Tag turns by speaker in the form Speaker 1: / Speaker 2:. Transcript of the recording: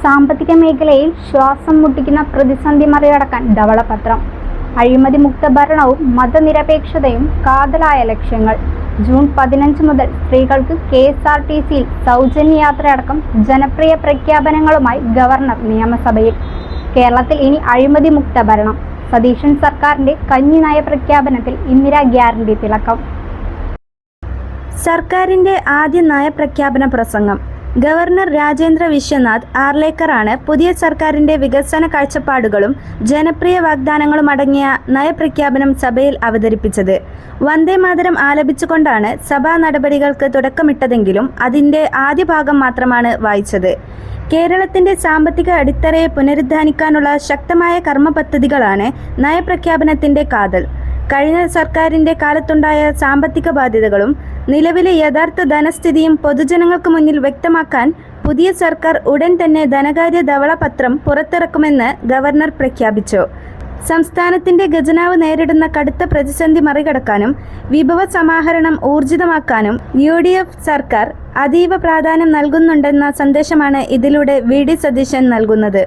Speaker 1: സാമ്പത്തിക മേഖലയിൽ ശ്വാസം മുട്ടിക്കുന്ന പ്രതിസന്ധി മറികടക്കാൻ ധവളപത്രം. അഴിമതി മുക്ത ഭരണവും മതനിരപേക്ഷതയും കാതലായ ലക്ഷ്യങ്ങൾ. ജൂൺ 15 മുതൽ സ്ത്രീകൾക്ക് KSRTCയിൽ സൗജന്യ യാത്രയടക്കം ജനപ്രിയ പ്രഖ്യാപനങ്ങളുമായി ഗവർണർ നിയമസഭയിൽ. കേരളത്തിൽ ഇനി അഴിമതി മുക്ത ഭരണം. സതീശൻ സർക്കാരിന്റെ കന്നി നയ പ്രഖ്യാപനത്തിൽ ഇന്ദിരാ ഗ്യാരണ്ടി തിളക്കം.
Speaker 2: സർക്കാരിന്റെ ആദ്യ നയപ്രഖ്യാപന പ്രസംഗം. ഗവർണർ രാജേന്ദ്ര വിശ്വനാഥ് ആർലേക്കറാണ് പുതിയ സർക്കാരിന്റെ വികസന കാഴ്ചപ്പാടുകളും ജനപ്രിയ വാഗ്ദാനങ്ങളും അടങ്ങിയ നയപ്രഖ്യാപനം സഭയിൽ അവതരിപ്പിച്ചത്. വന്ദേമാതരം ആലപിച്ചുകൊണ്ടാണ് സഭാ നടപടികൾക്ക് തുടക്കമിട്ടതെങ്കിലും അതിന്റെ ആദ്യ ഭാഗം മാത്രമാണ് വായിച്ചത്. കേരളത്തിന്റെ സാമ്പത്തിക അടിത്തറയെ പുനരുദ്ധാനിക്കാനുള്ള ശക്തമായ കർമ്മ പദ്ധതികളാണ് നയപ്രഖ്യാപനത്തിന്റെ കാതൽ. കഴിഞ്ഞ സർക്കാരിന്റെ കാലത്തുണ്ടായ സാമ്പത്തിക ബാധ്യതകളും നിലവിലെ യഥാർത്ഥ ധനസ്ഥിതിയും പൊതുജനങ്ങൾക്ക് മുന്നിൽ വ്യക്തമാക്കാൻ പുതിയ സർക്കാർ ഉടൻ തന്നെ ധനകാര്യ ധവളപത്രം പുറത്തിറക്കുമെന്ന് ഗവർണർ പ്രഖ്യാപിച്ചു. സംസ്ഥാനത്തിന്റെ ഖജനാവ് നേരിടുന്ന കടുത്ത പ്രതിസന്ധി മറികടക്കാനും വിഭവ സമാഹരണം ഊർജിതമാക്കാനും UDF സർക്കാർ അതീവ പ്രാധാന്യം നൽകുന്നുണ്ടെന്ന സന്ദേശമാണ് ഇതിലൂടെ VD സതീശൻ നൽകുന്നത്.